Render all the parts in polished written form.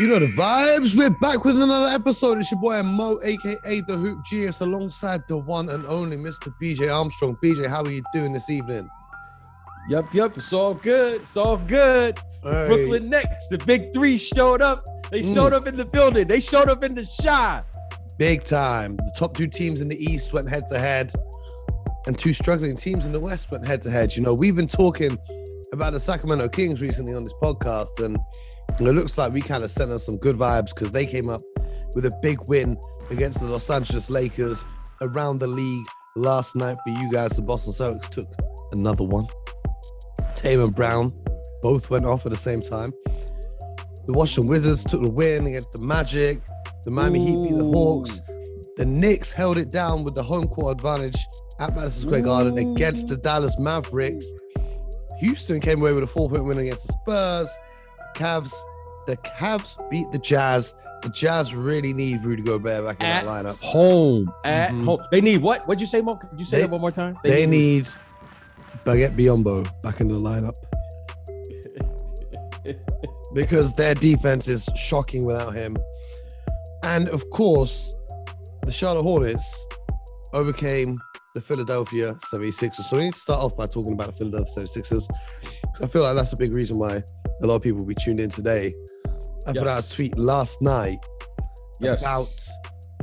You know the vibes. We're back with another episode. It's your boy Mo, aka the Hoop Genius, alongside the one and only Mr. BJ Armstrong. BJ, how are you doing this evening? Yup. It's all good. Hey. Brooklyn Nets, the big three showed up. They showed up in the building. They showed up in the Chi. Big time. The top two teams in the East went head to head, and two struggling teams in the West went head to head. You know, we've been talking about the Sacramento Kings recently on this podcast, and it looks like we kind of sent them some good vibes because they came up with a big win against the Los Angeles Lakers around the league last night. For you guys, the Boston Celtics took another one. Tatum and Brown both went off at the same time. The Washington Wizards took the win against the Magic. The Miami Heat beat the Hawks. The Knicks held it down with the home court advantage at Madison Square Garden against the Dallas Mavericks. Houston came away with a 4-point win against the Spurs. The Cavs beat the Jazz. The Jazz really need Rudy Gobert back in that lineup. Home. They need what? What'd you say, Mo? Could you say that one more time? They need Baguette Biyombo back in the lineup. Because their defense is shocking without him. And of course, the Charlotte Hornets overcame the Philadelphia 76ers. So we need to start off by talking about the Philadelphia 76ers. I feel like that's a big reason why a lot of people will be tuned in today. I put out a tweet last night about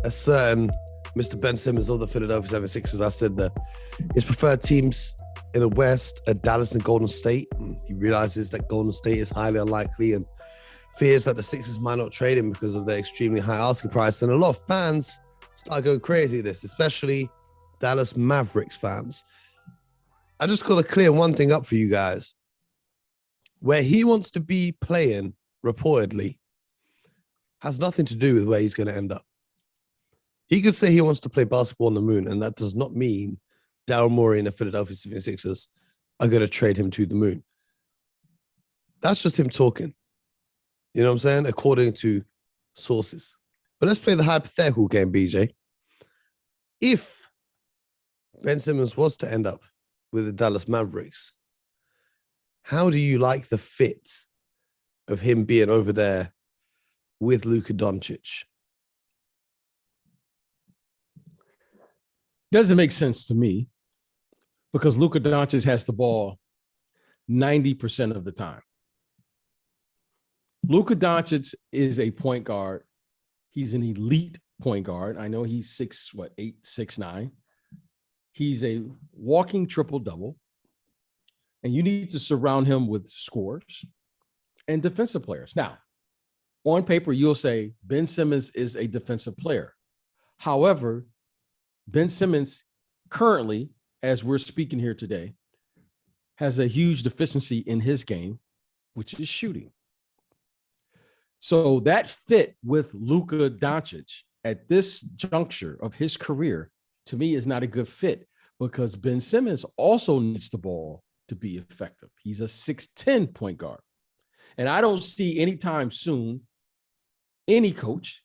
a certain Mr. Ben Simmons of the Philadelphia 76ers. I said that his preferred teams in the West are Dallas and Golden State. And he realizes that Golden State is highly unlikely and fears that the Sixers might not trade him because of their extremely high asking price. And a lot of fans start going crazy at this, especially Dallas Mavericks fans. I just got to clear one thing up for you guys. Where he wants to be playing, reportedly, has nothing to do with where he's going to end up. He could say he wants to play basketball on the moon, and that does not mean Daryl Morey and the Philadelphia 76ers are going to trade him to the moon. That's just him talking. You know what I'm saying? According to sources. But let's play the hypothetical game, BJ. If Ben Simmons was to end up with the Dallas Mavericks, how do you like the fit of him being over there with Luka Doncic? Doesn't make sense to me because Luka Doncic has the ball 90% of the time. Luka Doncic is a point guard. He's an elite point guard. I know he's 6'8", 6'9". He's a walking triple-double. And you need to surround him with scorers and defensive players. Now, on paper, you'll say Ben Simmons is a defensive player. However, Ben Simmons currently, as we're speaking here today, has a huge deficiency in his game, which is shooting. So that fit with Luka Doncic at this juncture of his career, to me, is not a good fit because Ben Simmons also needs the ball to be effective. He's a 6'10" point guard. And I don't see anytime soon any coach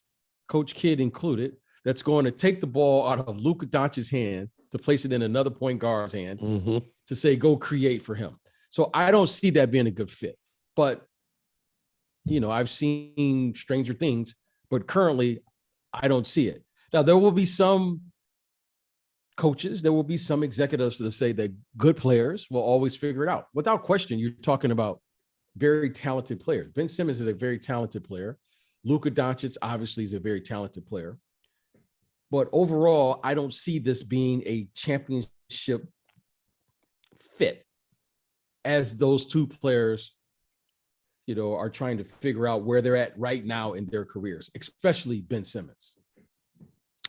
Kidd included, that's going to take the ball out of Luka Doncic's hand to place it in another point guard's hand to say, go create for him. So I don't see that being a good fit. But, you know, I've seen stranger things, but currently I don't see it. Now, there will be some coaches, there will be some executives that say that good players will always figure it out. Without question, you're talking about very talented players. Ben Simmons is a very talented player. Luka Doncic obviously is a very talented player. But overall, I don't see this being a championship fit as those two players, you know, are trying to figure out where they're at right now in their careers, especially Ben Simmons.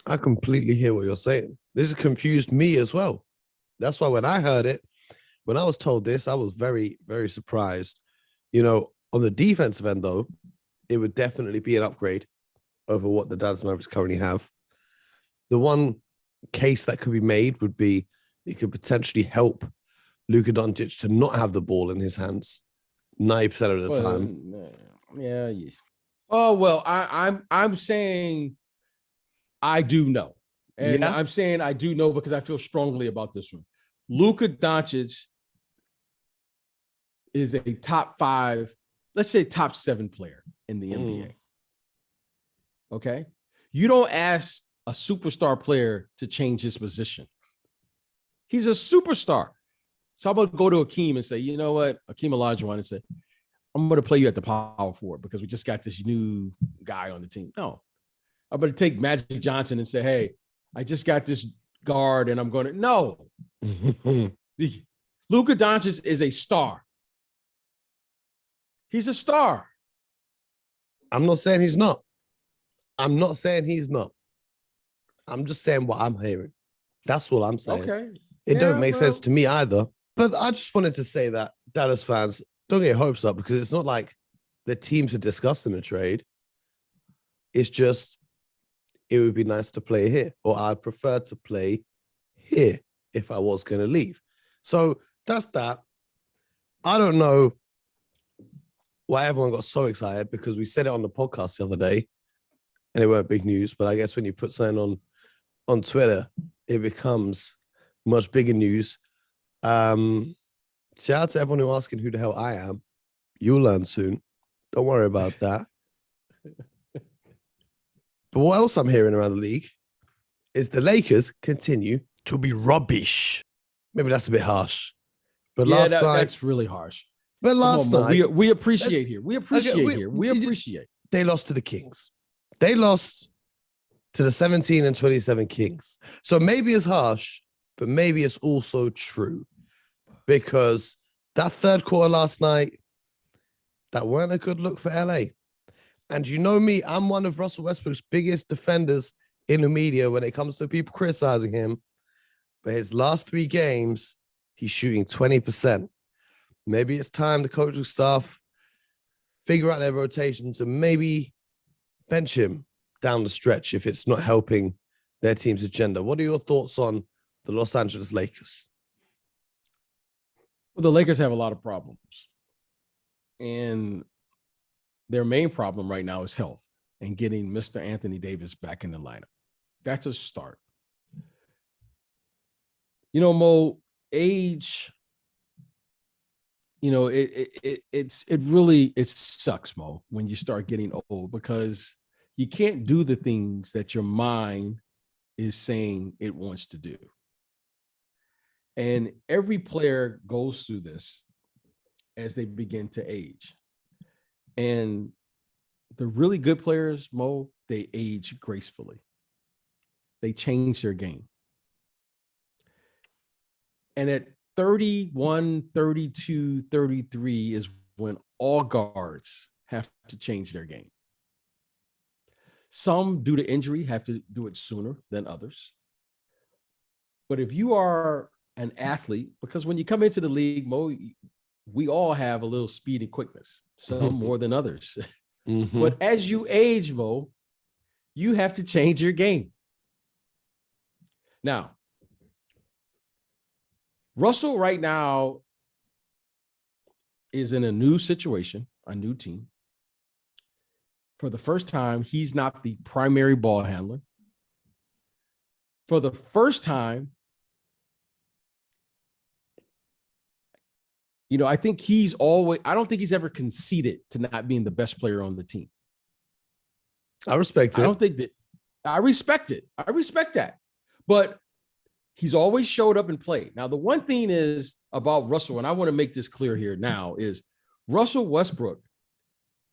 I completely hear what you're saying. This has confused me as well. That's why when I heard it, when I was told this, I was very, very surprised. You know, on the defensive end, though, it would definitely be an upgrade over what the Dallas Mavericks currently have. The one case that could be made would be it could potentially help Luka Doncic to not have the ball in his hands 90% of the time. Yeah. Oh, well, I'm saying I do know. And I'm saying I do know because I feel strongly about this one. Luka Doncic is a top 5, let's say top 7 player in the NBA. Okay. You don't ask a superstar player to change his position. He's a superstar. So how about go to Akeem and say, you know what, Akeem Olajuwon, and say, I'm going to play you at the power forward because we just got this new guy on the team. No, I'm going to take Magic Johnson and say, hey, I just got this guard and I'm going to, no. Luka Doncic is a star. He's a star. I'm not saying he's not. I'm not saying he's not. I'm just saying what I'm hearing. That's all I'm saying. Okay. It don't make sense to me either. But I just wanted to say that, Dallas fans, don't get your hopes up, because it's not like the teams are discussing a trade. It's just, it would be nice to play here, or I'd prefer to play here if I was going to leave. So that's that. I don't know why everyone got so excited, because we said it on the podcast the other day and it weren't big news, but I guess when you put something on Twitter, it becomes much bigger news. Shout out to everyone who asking who the hell I am. You'll learn soon. Don't worry about that. But what else I'm hearing around the league is the Lakers continue to be rubbish. Maybe that's a bit harsh. But last night, that's really harsh. But last night, we appreciate here. We appreciate. They lost to the Kings. They lost to the 17 and 27 Kings. So maybe it's harsh, but maybe it's also true, because that third quarter last night, that weren't a good look for LA. And you know me, I'm one of Russell Westbrook's biggest defenders in the media when it comes to people criticizing him. But his last 3 games, he's shooting 20%. Maybe it's time the coaching staff figure out their rotations and maybe bench him down the stretch if it's not helping their team's agenda. What are your thoughts on the Los Angeles Lakers? Well, the Lakers have a lot of problems. And their main problem right now is health and getting Mr. Anthony Davis back in the lineup. That's a start. You know, Mo, age, you know, it really sucks, Mo, when you start getting old, because you can't do the things that your mind is saying it wants to do. And every player goes through this as they begin to age. And the really good players, Mo, they age gracefully. They change their game. And at 31, 32, 33 is when all guards have to change their game. Some, due to injury, have to do it sooner than others. But if you are an athlete, because when you come into the league, Mo, we all have a little speed and quickness, some more than others. Mm-hmm. But as you age, Mo, you have to change your game. Now, Russell right now is in a new situation, a new team. For the first time, he's not the primary ball handler. For the first time, you know, I don't think he's ever conceded to not being the best player on the team. I respect it. I respect it. I respect that. But he's always showed up and played. Now, the one thing is about Russell, and I want to make this clear here now, is Russell Westbrook,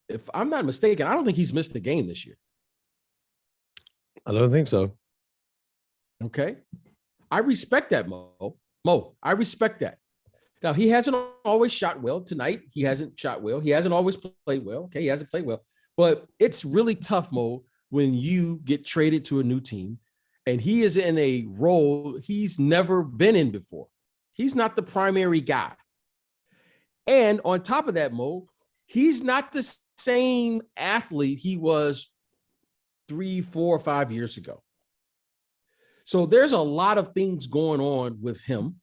if I'm not mistaken, I don't think he's missed a game this year. I don't think so. Okay. I respect that, Mo. I respect that. Now, he hasn't always shot well. Tonight, he hasn't shot well. He hasn't always played well. Okay, he hasn't played well. But it's really tough, Mo, when you get traded to a new team and he is in a role he's never been in before. He's not the primary guy. And on top of that, Mo, he's not the same athlete he was 3, 4, 5 years ago. So there's a lot of things going on with him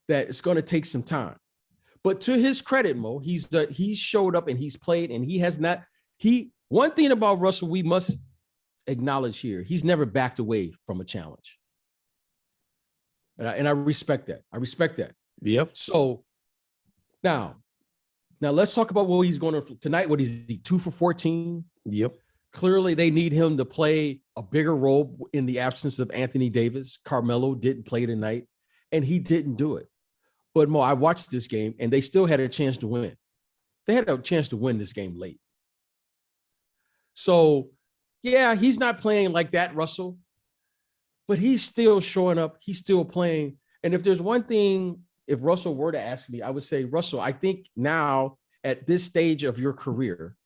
that it's going to take some time. But to his credit, Mo, he's showed up and he's played, and he has not. One thing about Russell we must acknowledge here: he's never backed away from a challenge, and I respect that. I respect that. Yep. So now let's talk about what he's going to tonight. What is he? 2 for 14. Yep. Clearly, they need him to play a bigger role in the absence of Anthony Davis. Carmelo didn't play tonight, and he didn't do it. But Mo, I watched this game, and they still had a chance to win. They had a chance to win this game late. So, yeah, he's not playing like that, Russell, but he's still showing up. He's still playing. And if there's one thing, if Russell were to ask me, I would say, Russell, I think now at this stage of your career,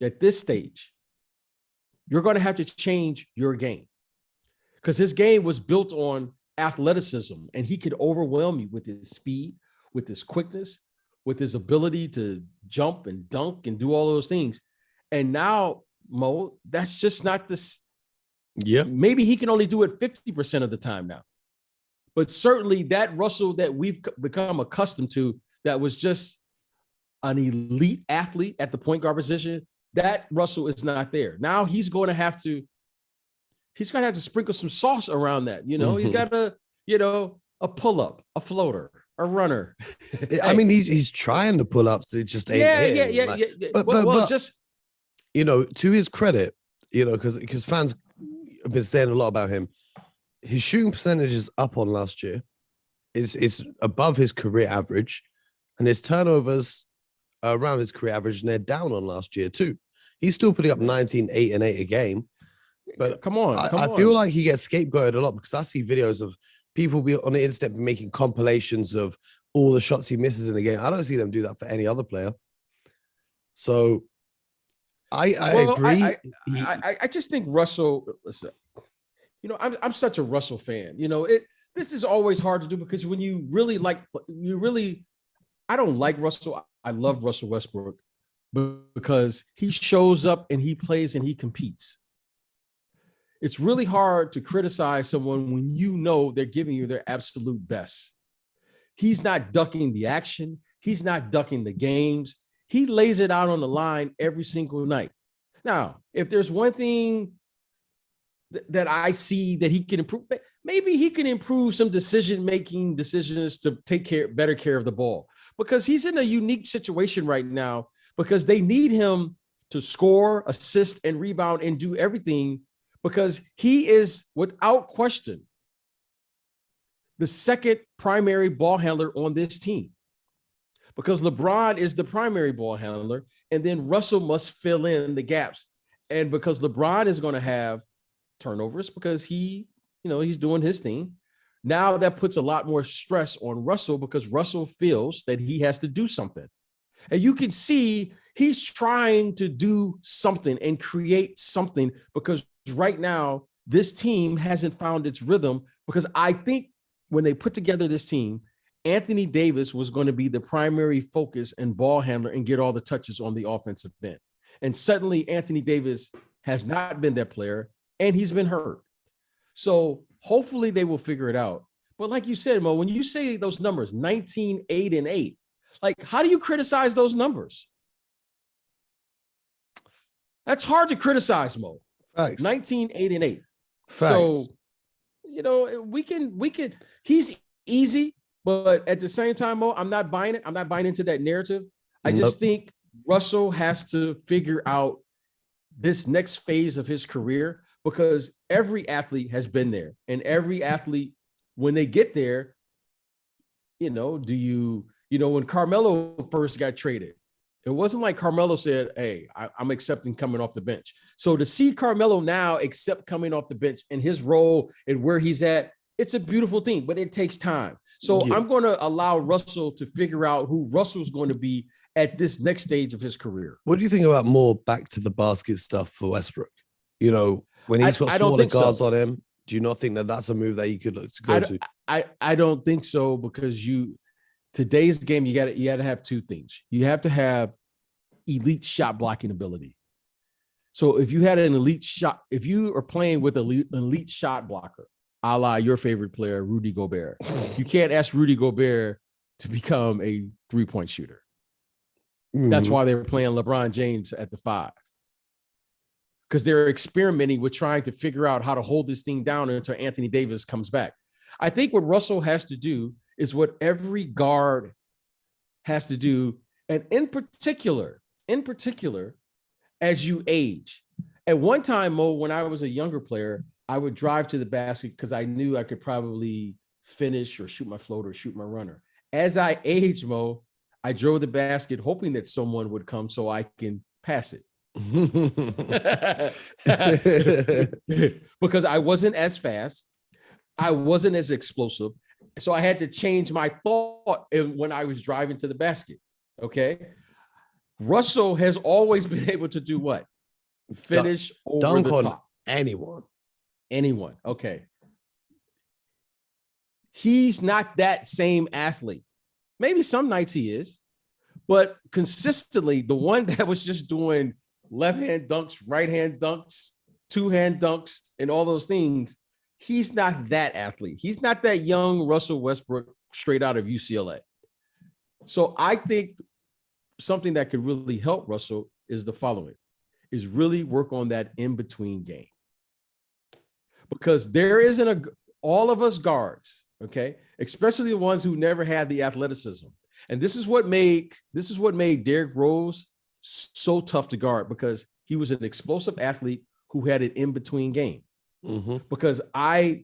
at this stage, you're going to have to change your game, because his game was built on athleticism, and he could overwhelm you with his speed, with his quickness, with his ability to jump and dunk and do all those things. And now, Mo, that's just not this. Yeah. Maybe he can only do it 50% of the time now. But certainly that Russell that we've become accustomed to, that was just an elite athlete at the point guard position, that Russell is not there. Now he's going to have to sprinkle some sauce around that. You know, He's got a pull-up, a floater, a runner. I mean, he's trying to pull ups. It just ain't yeah. But just, to his credit, because fans have been saying a lot about him. His shooting percentage is up on last year. It's above his career average, and his turnovers are around his career average, and they're down on last year too. He's still putting up 19, 8, and 8 a game. But come on. I feel like he gets scapegoated a lot, because I see videos of people on the internet making compilations of all the shots he misses in the game. I don't see them do that for any other player. So I agree. I just think Russell, listen, I'm such a Russell fan. This is always hard to do, because when you really I don't like Russell. I love Russell Westbrook, because he shows up and he plays and he competes. It's really hard to criticize someone when they're giving you their absolute best. He's not ducking the action. He's not ducking the games. He lays it out on the line every single night. Now, if there's one thing that I see that he can improve, maybe he can improve some decisions to take better care of the ball, because he's in a unique situation right now, because they need him to score, assist, and rebound and do everything, because he is, without question, the second primary ball handler on this team, because LeBron is the primary ball handler, and then Russell must fill in the gaps. And because LeBron is going to have turnovers, because he's doing his thing, now that puts a lot more stress on Russell, because Russell feels that he has to do something. And you can see he's trying to do something and create something, because right now this team hasn't found its rhythm, because I think when they put together this team, Anthony Davis was going to be the primary focus and ball handler and get all the touches on the offensive end. And suddenly Anthony Davis has not been that player, and he's been hurt. So hopefully they will figure it out. But like you said, Mo, when you say those numbers, 19, 8, and 8, like, how do you criticize those numbers? That's hard to criticize, Mo. Facts. 19, 8, and 8. Facts. So, we can, he's easy, but at the same time, Mo, I'm not buying it. I'm not buying into that narrative. I just think Russell has to figure out this next phase of his career, because every athlete has been there, and every athlete, when they get there, when Carmelo first got traded, it wasn't like Carmelo said, hey, I'm accepting coming off the bench. So to see Carmelo now accept coming off the bench and his role and where he's at, it's a beautiful thing, but it takes time. So I'm going to allow Russell to figure out who Russell's going to be at this next stage of his career. What do you think about more back to the basket stuff for Westbrook? When he's got smaller guards on him, do you not think that that's a move that you could look to go to? I don't think so, because today's game, you got to have two things. You have to have elite shot blocking ability. So if you had an elite shot, if you are playing with an elite shot blocker, a la your favorite player, Rudy Gobert, you can't ask Rudy Gobert to become a three-point shooter. Mm-hmm. That's why they were playing LeBron James at the 5. Because they're experimenting with trying to figure out how to hold this thing down until Anthony Davis comes back. I think what Russell has to do is what every guard has to do. And in particular, as you age, At one time, Mo, when I was a younger player, I would drive to the basket because I knew I could probably finish or shoot my floater or shoot my runner. As I aged, Mo, I drove the basket hoping that someone would come so I can pass it. Because I wasn't as fast. I wasn't as explosive. So I had to change my thought when I was driving to the basket. Okay. Russell has always been able to do what? Finish over dunk the on top. anyone. Okay. He's not that same athlete. Maybe some nights he is, but consistently, the one that was just doing left-hand dunks, right-hand dunks, two-hand dunks, and all those things, he's not that athlete. He's not that young Russell Westbrook straight out of UCLA. So I think something that could really help Russell is the following, is really work on that in-between game. Because there isn't all of us guards, okay, especially the ones who never had the athleticism. And this is what made Derrick Rose so tough to guard, because he was an explosive athlete who had an in-between game. Mm-hmm. Because I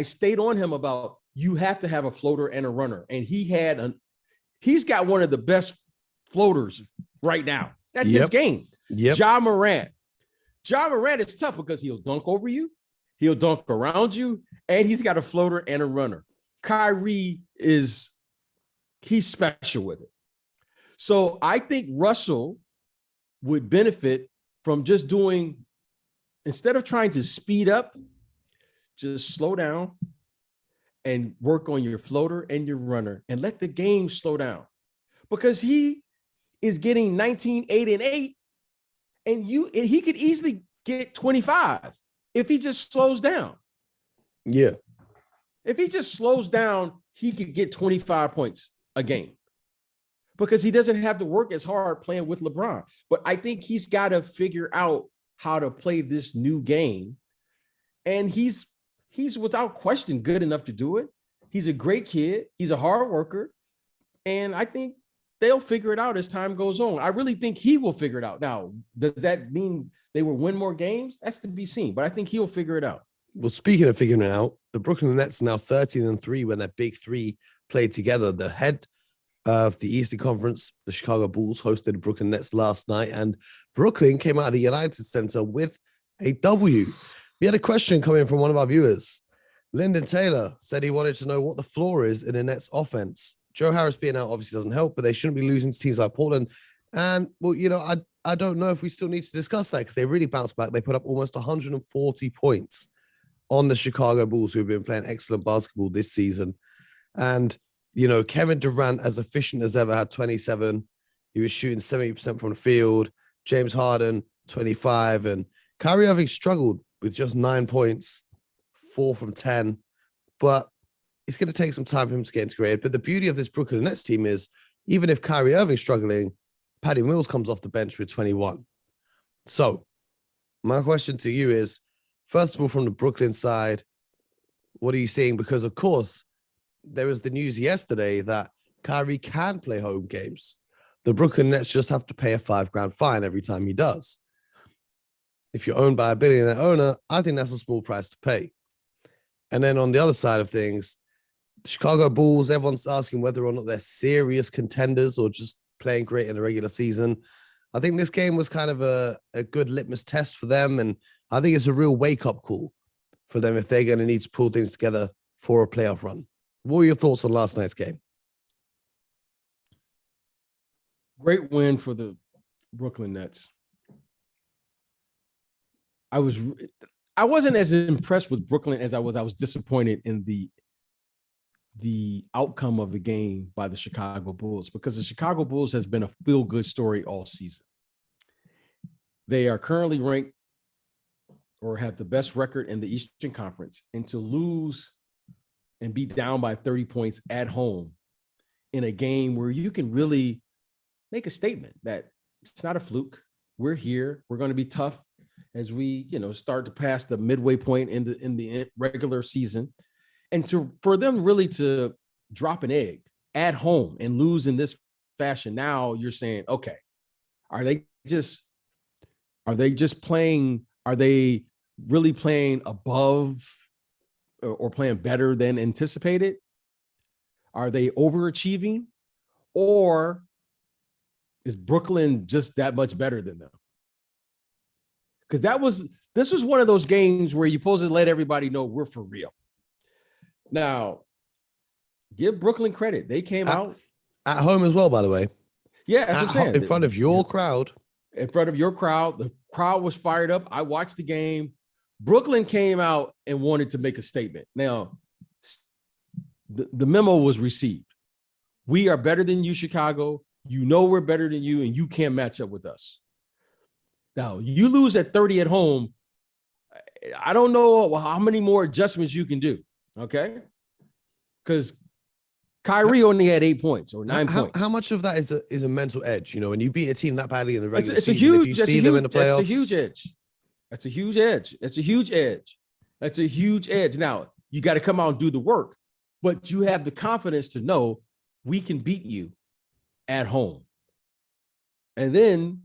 stayed on him about, you have to have a floater and a runner. And he's got one of the best floaters right now. That's his game. Yep. Ja Morant is tough because he'll dunk over you, he'll dunk around you, and he's got a floater and a runner. Kyrie he's special with it. So I think Russell would benefit from just doing, instead of trying to speed up, just slow down and work on your floater and your runner and let the game slow down. Because he is getting 19, 8, and 8, and he could easily get 25 if he just slows down. Yeah. If he just slows down, he could get 25 points a game because he doesn't have to work as hard playing with LeBron. But I think he's got to figure out how to play this new game. And he's without question good enough to do it. He's a great kid. He's a hard worker. And I think they'll figure it out as time goes on. I really think he will figure it out. Now, does that mean they will win more games? That's to be seen, but I think he'll figure it out. Well, speaking of figuring it out, the Brooklyn Nets are now 13-3 when their big three played together. The head of the Eastern Conference, the Chicago Bulls, hosted the Brooklyn Nets last night, and Brooklyn came out of the United Center with a W. We had a question coming from one of our viewers. Lyndon Taylor said he wanted to know what the floor is in the Nets offense. Joe Harris being out obviously doesn't help, but they shouldn't be losing to teams like Portland. And, well, I don't know if we still need to discuss that because they really bounced back. They put up almost 140 points on the Chicago Bulls, who have been playing excellent basketball this season. And, Kevin Durant, as efficient as ever, had 27. He was shooting 70% from the field. James Harden, 25. And Kyrie Irving struggled with just 9 points, 4 from 10. But it's going to take some time for him to get integrated. But the beauty of this Brooklyn Nets team is, even if Kyrie Irving's struggling, Patty Mills comes off the bench with 21. So my question to you is, first of all, from the Brooklyn side, what are you seeing? Because, of course, there was the news yesterday that Kyrie can play home games. The Brooklyn Nets just have to pay a $5,000 fine every time he does. If you're owned by a billionaire owner, I think that's a small price to pay. And then on the other side of things, the Chicago Bulls, everyone's asking whether or not they're serious contenders or just playing great in the regular season. I think this game was kind of a good litmus test for them. And I think it's a real wake-up call for them if they're going to need to pull things together for a playoff run. What were your thoughts on last night's game? Great win for the Brooklyn Nets. I wasn't as impressed with Brooklyn as I was disappointed in the outcome of the game by the Chicago Bulls, because the Chicago Bulls has been a feel-good story all season. They are currently ranked or have the best record in the Eastern Conference, and to lose and be down by 30 points at home in a game where you can really make a statement that it's not a fluke. We're here. We're going to be tough as we, start to pass the midway point in the regular season. And for them really to drop an egg at home and lose in this fashion, now you're saying, okay, are they just Are they just playing? Are they really playing above or playing better than anticipated? Are they overachieving? Or is Brooklyn just that much better than them? Because this was one of those games where you're supposed to let everybody know we're for real. Now, give Brooklyn credit. They came out at home as well, by the way. Yeah, that's what I'm saying. In front of your crowd. In front of your crowd. The crowd was fired up. I watched the game. Brooklyn came out and wanted to make a statement. Now, the memo was received. We are better than you, Chicago. You know we're better than you, and you can't match up with us. Now, you lose at 30 at home. I don't know how many more adjustments you can do, okay? Because Kyrie only had 8 points or 9 points. How much of that is a mental edge? You know, when you beat a team that badly in the regular it's season, a if you see them in the playoffs. That's a huge edge. That's a huge edge. That's a huge edge. That's a huge edge. Now, you got to come out and do the work, but you have the confidence to know we can beat you at home. And then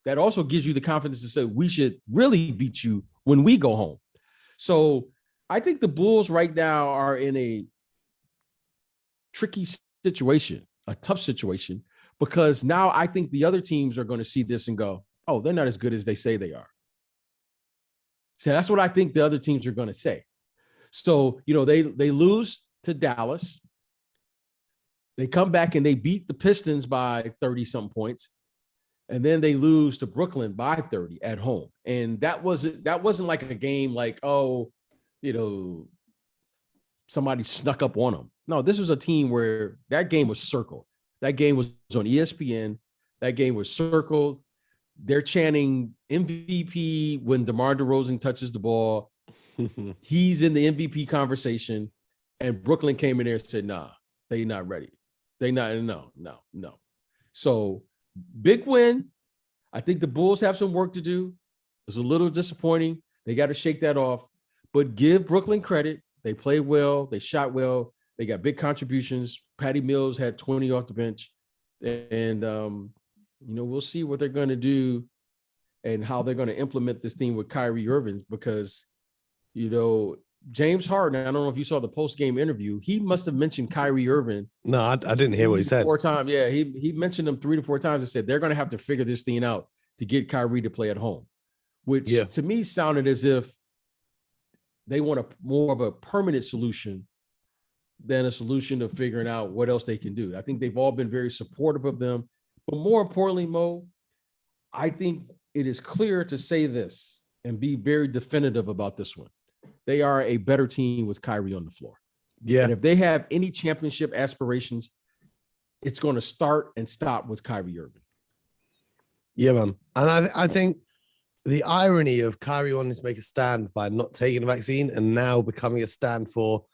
that also gives you the confidence to say we should really beat you when we go home. So I think the Bulls right now are in a tricky situation, a tough situation, because now I think the other teams are going to see this and go, oh, they're not as good as they say they are. So that's what I think the other teams are going to say. So, you know, they lose to Dallas. They come back and they beat the Pistons by 30-something points. And then they lose to Brooklyn by 30 at home. And that wasn't like a game like, oh, you know, somebody snuck up on them. No, this was a team where that game was circled. That game was on ESPN. That game was circled. They're chanting MVP when DeMar DeRozan touches the ball. He's in the MVP conversation. And Brooklyn came in there and said, nah, they not ready. No. So big win. I think the Bulls have some work to do. It's a little disappointing. They got to shake that off. But give Brooklyn credit. They played well. They shot well. They got big contributions. Patty Mills had 20 off the bench. And, you know, we'll see what they're going to do and how they're going to implement this team with Kyrie Irving because, you know, James Harden, I don't know if you saw the post-game interview. He must have mentioned Kyrie Irving. No, I didn't hear what he said. 4 times. Yeah, he mentioned him 3 to 4 times and said they're going to have to figure this thing out to get Kyrie to play at home, which to me sounded as if they want more of a permanent solution than a solution of figuring out what else they can do. I think they've all been very supportive of them. But more importantly, Mo, I think it is clear to say this and be very definitive about this one. They are a better team with Kyrie on the floor. Yeah. And if they have any championship aspirations, it's going to start and stop with Kyrie Irving. Yeah, man. And I think the irony of Kyrie wanting to make a stand by not taking the vaccine and now becoming a stand for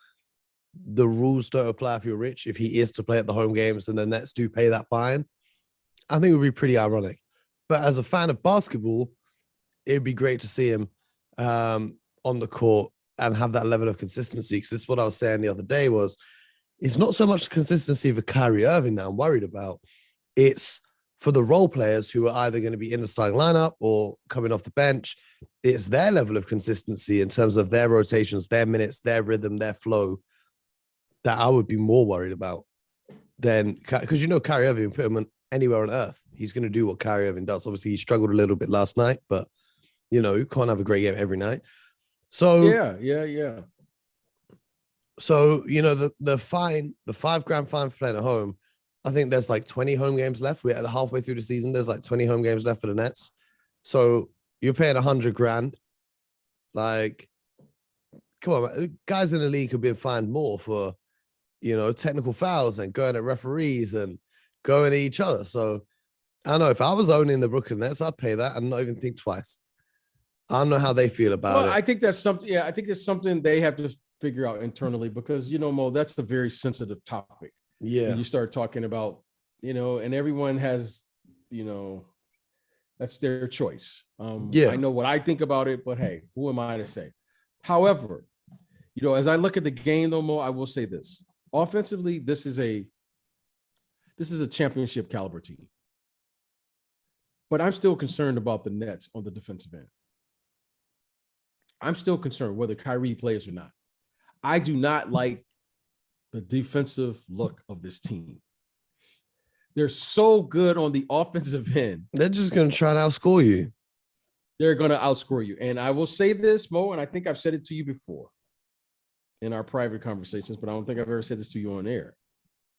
the rules don't apply if you're rich, if he is to play at the home games and the Nets do pay that fine, I think it would be pretty ironic. But as a fan of basketball, it would be great to see him on the court and have that level of consistency. Because this is what I was saying the other day was, it's not so much the consistency for Kyrie Irving that I'm worried about. It's for the role players who are either going to be in the starting lineup or coming off the bench. It's their level of consistency in terms of their rotations, their minutes, their rhythm, their flow that I would be more worried about than, because you know Kyrie Irving, put him anywhere on earth, he's going to do what Kyrie Irving does. Obviously, he struggled a little bit last night, but you know, you can't have a great game every night. So yeah. So, you know, the $5 grand fine for playing at home, I think there's like 20 home games left. We're at halfway through the season. There's like 20 home games left for the Nets. So you're paying $100 grand. Like, come on, man. Guys in the league have been fined more for, you know, technical fouls and going at referees and going at each other. So I don't know, if I was owning the Brooklyn Nets, I'd pay that and not even think twice. I don't know how they feel about it. I think that's something. Yeah, I think it's something they have to figure out internally because, you know, Mo, that's a very sensitive topic. Yeah. When you start talking about, you know, and everyone has, you know, that's their choice. I know what I think about it, but hey, who am I to say? However, you know, as I look at the game though, Mo, I will say this. Offensively, this is a championship caliber team. But I'm still concerned about the Nets on the defensive end. I'm still concerned whether Kyrie plays or not. I do not like the defensive look of this team. They're so good on the offensive end. They're just going to try and outscore you. They're going to outscore you. And I will say this, Mo, and I think I've said it to you before in our private conversations, but I don't think I've ever said this to you on air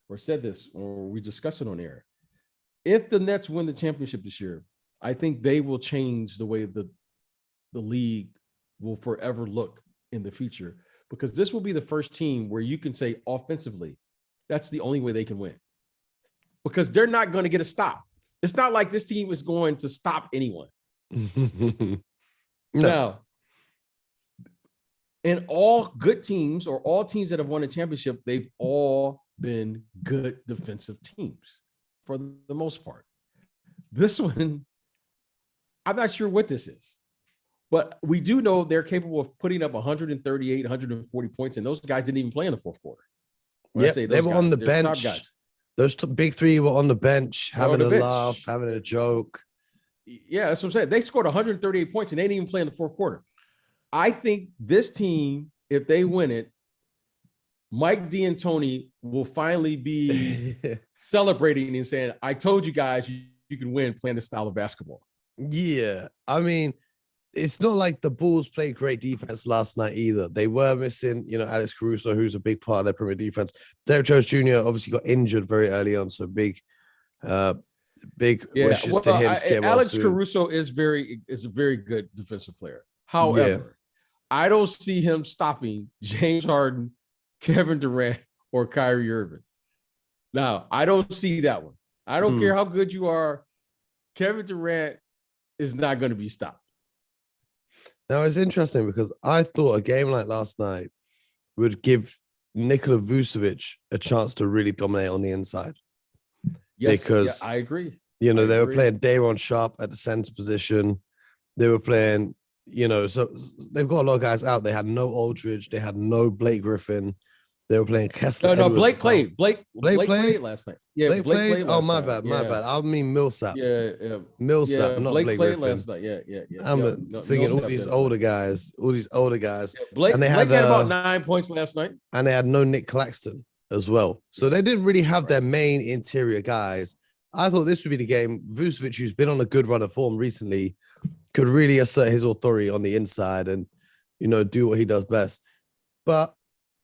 or said this or we discussed it on air. If the Nets win the championship this year, I think they will change the way the league will forever look in the future, because this will be the first team where you can say offensively, that's the only way they can win, because they're not going to get a stop. It's not like this team is going to stop anyone. No. Now, in all good teams or all teams that have won a championship, they've all been good defensive teams for the most part. This one, I'm not sure what this is, but we do know they're capable of putting up 138, 140 points, and those guys didn't even play in the fourth quarter. Yeah, they were on the bench. Those big three were on the bench, having a laugh, having a joke. Yeah, that's what I'm saying. They scored 138 points and they didn't even play in the fourth quarter. I think this team, if they win it, Mike D'Antoni will finally be celebrating and saying, I told you guys you can win playing this style of basketball. Yeah. I mean, it's not like the Bulls played great defense last night either. They were missing, Alex Caruso, who's a big part of their perimeter defense. Derrick Jones Jr. obviously got injured very early on, so big wishes to him to get Alex well Caruso is a very good defensive player. However, I don't see him stopping James Harden, Kevin Durant, or Kyrie Irving. Now, I don't see that one. I don't care how good you are. Kevin Durant is not going to be stopped. Now, it's interesting because I thought a game like last night would give Nikola Vucevic a chance to really dominate on the inside. Yes, because I agree. They were playing Daron Sharp at the center position. They were playing, so they've got a lot of guys out. They had no Aldridge. They had no Blake Griffin. They were playing Kessler. No, Blake played. Blake played last night. Yeah, Blake played. Oh, my bad. I mean Millsap. Yeah. Millsap, not Blake played Griffin. last night. Yeah. I'm thinking all these older guys. Yeah, Blake had about 9 points last night. And they had no Nick Claxton as well. So they didn't really have their main interior guys. I thought this would be the game. Vucevic, who's been on a good run of form recently, could really assert his authority on the inside and, do what he does best. But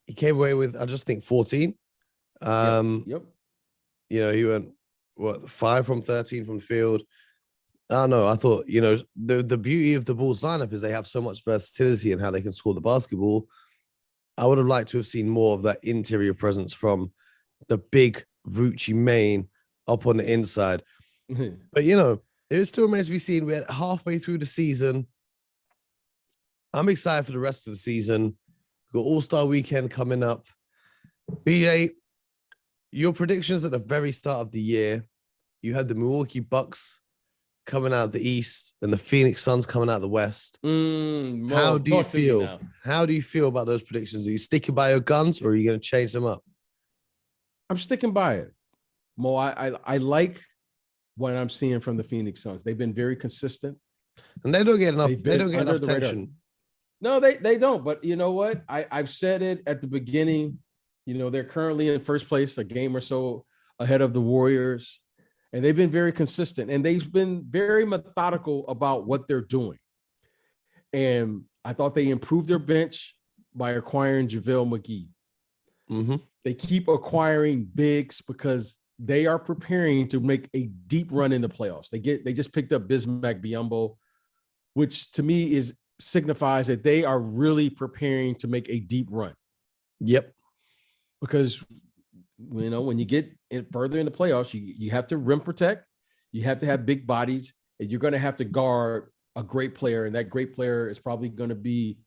he came away with, I just think, 14. Yep. He went, 5 from 13 from the field. I don't know. I thought, the beauty of the Bulls lineup is they have so much versatility in how they can score the basketball. I would have liked to have seen more of that interior presence from the big Vucci main up on the inside. But, it still remains to be seen. We're halfway through the season. I'm excited for the rest of the season. We've got All-Star Weekend coming up. BJ, your predictions at the very start of the year, you had the Milwaukee Bucks coming out of the East and the Phoenix Suns coming out of the West. How do you feel? How do you feel about those predictions? Are you sticking by your guns or are you going to change them up? I'm sticking by it. Mo, I like what I'm seeing from the Phoenix Suns. They've been very consistent. And they don't get enough. They don't get enough attention. No, they don't. But you know what? I've said it at the beginning. They're currently in first place, a game or so ahead of the Warriors. And they've been very consistent. And they've been very methodical about what they're doing. And I thought they improved their bench by acquiring JaVale McGee. Mm-hmm. They keep acquiring bigs because they are preparing to make a deep run in the playoffs. They just picked up Bismack Biyombo, which to me signifies that they are really preparing to make a deep run. Yep. Because when you get further in the playoffs, you have to rim protect, you have to have big bodies, and you're going to have to guard a great player, and that great player is probably going to be,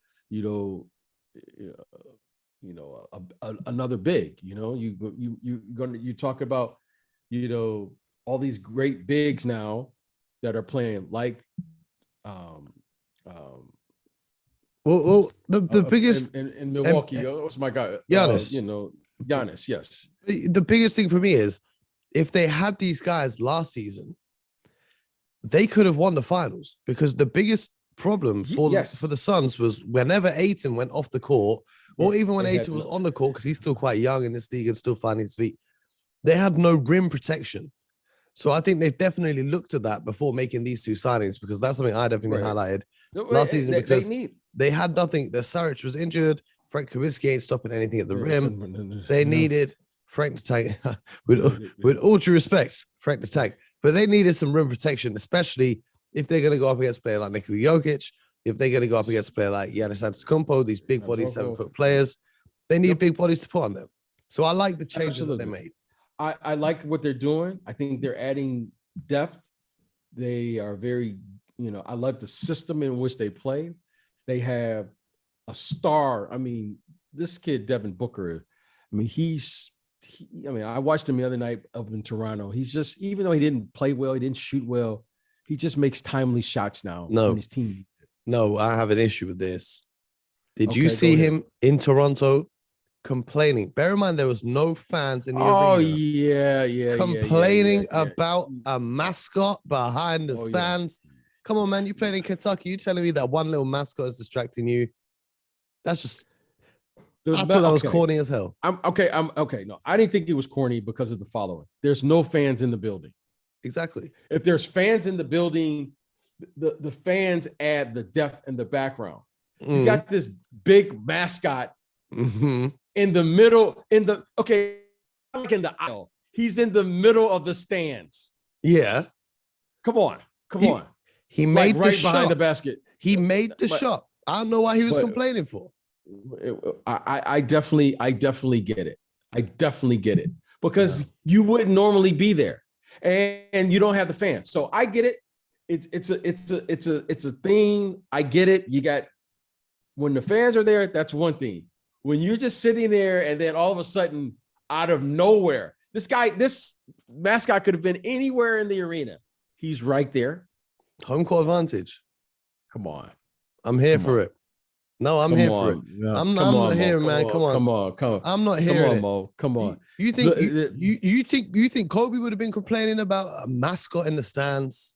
another big. You talk about, all these great bigs now that are playing like, the biggest in Milwaukee. What's my guy? Giannis. Giannis. Yes. The biggest thing for me is if they had these guys last season, they could have won the finals because the biggest problem for the Suns was whenever Ayton went off the court, or even when Ayton was on the court, because he's still quite young in this league and still finding his feet, they had no rim protection. So I think they've definitely looked at that before making these two signings, because that's something I definitely highlighted last season, because they had nothing. The Saric was injured. Frank Kaminsky ain't stopping anything at the rim. They needed Frank the Tank, with all due respect, Frank the Tank, but they needed some rim protection, especially if they're going to go up against a player like Nikola Jokic, if they're going to go up against a player like Giannis Antetokounmpo, these big body 7-foot players, they need big bodies to put on them. So I like the changes that they made. I like what they're doing. I think they're adding depth. They are very, I like the system in which they play. They have a star. I mean, this kid, Devin Booker, I mean, I watched him the other night up in Toronto. He's just, even though he didn't play well, he didn't shoot well, he just makes timely shots now on his team. No, I have an issue with this. Did you see him in Toronto complaining? Bear in mind, there was no fans in the arena. Oh, yeah. Complaining about a mascot behind the stands. Yeah. Come on, man. You playing in Kentucky. You telling me that one little mascot is distracting you? That's just... I thought that was corny as hell. I'm okay. No, I didn't think it was corny because of the following. There's no fans in the building. Exactly. If there's fans in the building, the fans add the depth and the background. You got this big mascot in the middle, like in the aisle. He's in the middle of the stands. Yeah. Come on. He made the right shot. Behind the basket. He made the shot. I don't know why he was complaining for. I definitely get it. I definitely get it, because you wouldn't normally be there, and you don't have the fans. So I get it. It's a thing. I get it. You got, when the fans are there, that's one thing. When you're just sitting there and then all of a sudden, out of nowhere, this mascot could have been anywhere in the arena. He's right there. Home court advantage. Come on. I'm here for it. No, I'm here for it. Yeah. I'm not here, man. Come on. Come on. I'm not here. Come on, Mo. Come on. You think Kobe would have been complaining about a mascot in the stands?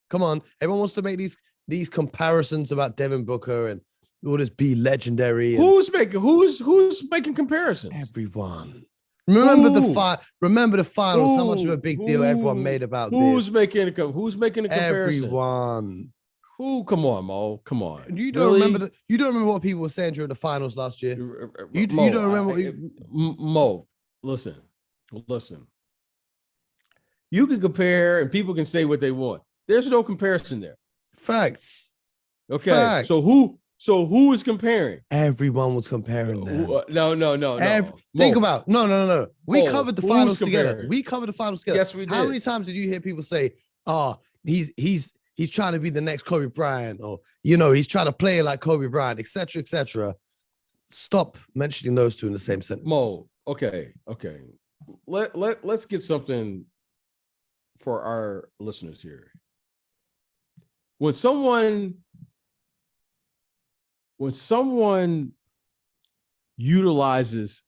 Come on. Everyone wants to make these comparisons about Devin Booker and all this be legendary. Who's making comparisons? Everyone. Remember the finals, how much of a big deal everyone made about who's making a comparison? Everyone. Who? Come on, Mo. Come on. You don't remember what people were saying during the finals last year? You don't remember Mo, listen. You can compare and people can say what they want. There's no comparison there. Facts. Okay. Facts. So who is comparing? Everyone was comparing them. No. Think about no. We covered the finals together. Yes, we did. How many times did you hear people say, he's trying to be the next Kobe Bryant, or he's trying to play like Kobe Bryant, etc., etc. Stop mentioning those two in the same sentence. Mo, okay. Let's get something for our listeners here. When someone utilizes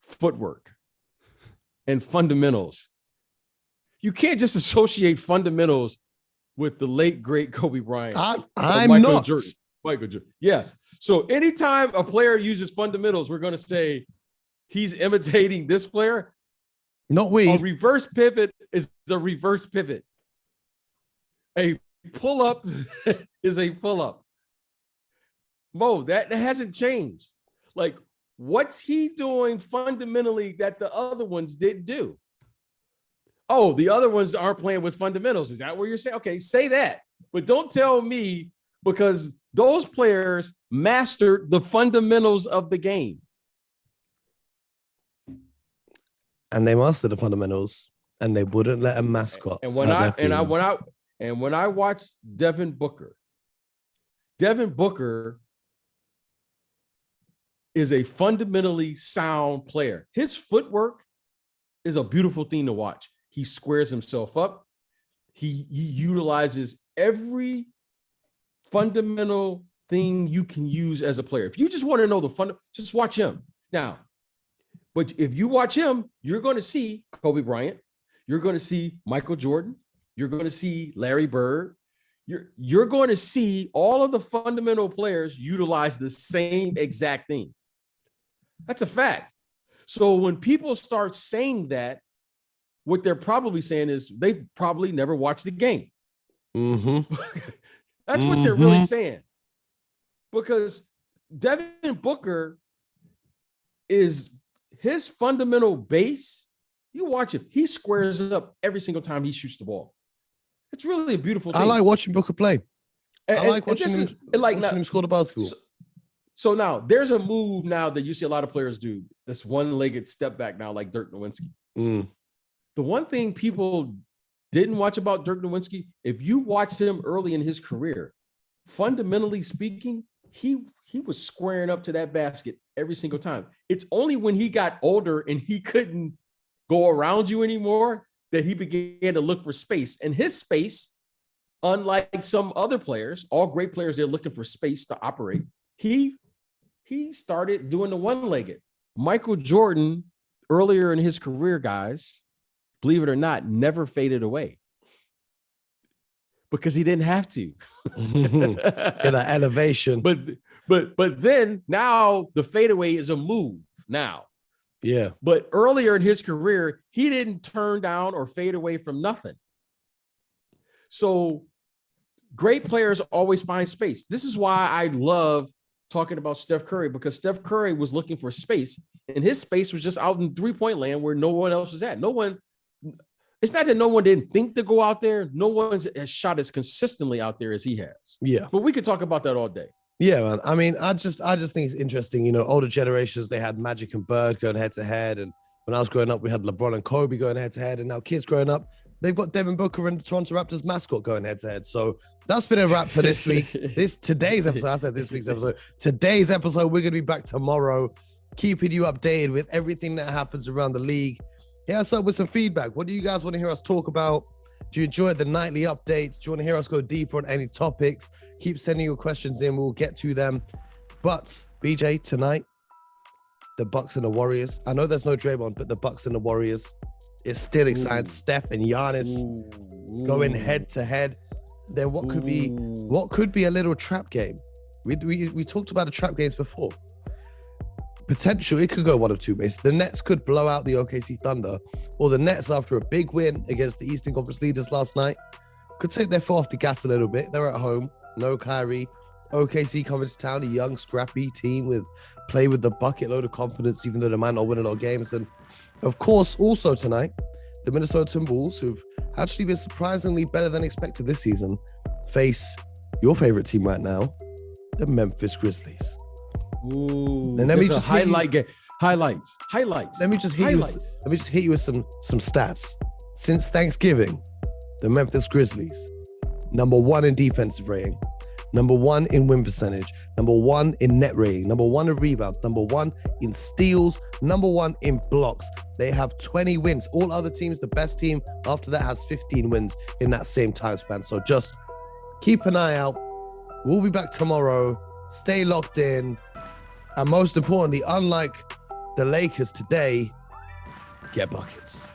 footwork and fundamentals, you can't just associate fundamentals with the late great Kobe Bryant. I'm not. Michael Jordan. Yes. So anytime a player uses fundamentals, we're going to say he's imitating this player. Not we. A reverse pivot is a reverse pivot. A pull-up is a pull-up. Mo, that hasn't changed. Like, what's he doing fundamentally that the other ones didn't do? Oh, the other ones aren't playing with fundamentals. Is that what you're saying? Okay, say that. But don't tell me, because those players mastered the fundamentals of the game. And they mastered the fundamentals, and they wouldn't let a mascot. And when I watched Devin Booker is a fundamentally sound player. His footwork is a beautiful thing to watch. He squares himself up. He utilizes every fundamental thing you can use as a player. If you just want to know just watch him. Now, but if you watch him, you're going to see Kobe Bryant. You're going to see Michael Jordan. You're going to see Larry Bird. You're going to see all of the fundamental players utilize the same exact thing. That's a fact. So when people start saying that, what they're probably saying is they probably never watched the game. Mm-hmm. That's what they're really saying. Because Devin Booker is his fundamental base. You watch him. He squares up every single time he shoots the ball. It's really a beautiful thing. I like watching Booker play. I like watching him score the basketball. So now there's a move now that you see a lot of players do. This one-legged step back now, like Dirk Nowitzki. The one thing people didn't watch about Dirk Nowitzki, if you watched him early in his career, fundamentally speaking, he was squaring up to that basket every single time. It's only when he got older and he couldn't go around you anymore that he began to look for space. And his space, unlike some other players, all great players, they're looking for space to operate. He started doing the one-legged. Michael Jordan, earlier in his career, guys, believe it or not, never faded away because he didn't have to. Get that elevation. But then now the fadeaway is a move now. Yeah. But earlier in his career, he didn't turn down or fade away from nothing. So great players always find space. This is why I love talking about Steph Curry, because Steph Curry was looking for space, and his space was just out in three-point land where no one else was at. It's not that no one didn't think to go out there. No one has shot as consistently out there as he has. Yeah. But we could talk about that all day. Yeah, man. I mean, I just think it's interesting. You know, older generations, they had Magic and Bird going head to head. And when I was growing up, we had LeBron and Kobe going head to head. And now kids growing up, they've got Devin Booker and the Toronto Raptors mascot going head to head. So that's been a wrap for this today's episode. I said this week's episode. Today's episode, we're going to be back tomorrow, keeping you updated with everything that happens around the league. Hit us up with some feedback. What do you guys want to hear us talk about? Do you enjoy the nightly updates? Do you want to hear us go deeper on any topics? Keep sending your questions in. We'll get to them. But BJ, tonight, the Bucks and the Warriors. I know there's no Draymond, but the Bucks and the Warriors. It's still exciting. Steph and Giannis going head to head. Then what could be a little trap game? We talked about the trap games before. Potential, it could go one of two ways. The Nets could blow out the OKC Thunder, or the Nets, after a big win against the Eastern Conference leaders last night, could take their foot off the gas a little bit. They're at home, no Kyrie. OKC coming to town, a young, scrappy team with the bucket load of confidence, even though they might not win a lot of games. And of course, also tonight, the Minnesota Timberwolves, who've actually been surprisingly better than expected this season, face your favorite team right now, the Memphis Grizzlies. Ooh, and let me just highlights. Let me just hit you with some stats. Since Thanksgiving, the Memphis Grizzlies, number 1 in defensive rating, number 1 in win percentage, number 1 in net rating, number 1 in rebounds, number 1 in steals, number 1 in blocks. They have 20 wins. All other teams, the best team after that has 15 wins in that same time span. So just keep an eye out. We'll be back tomorrow. Stay locked in. And most importantly, unlike the Lakers today, get buckets.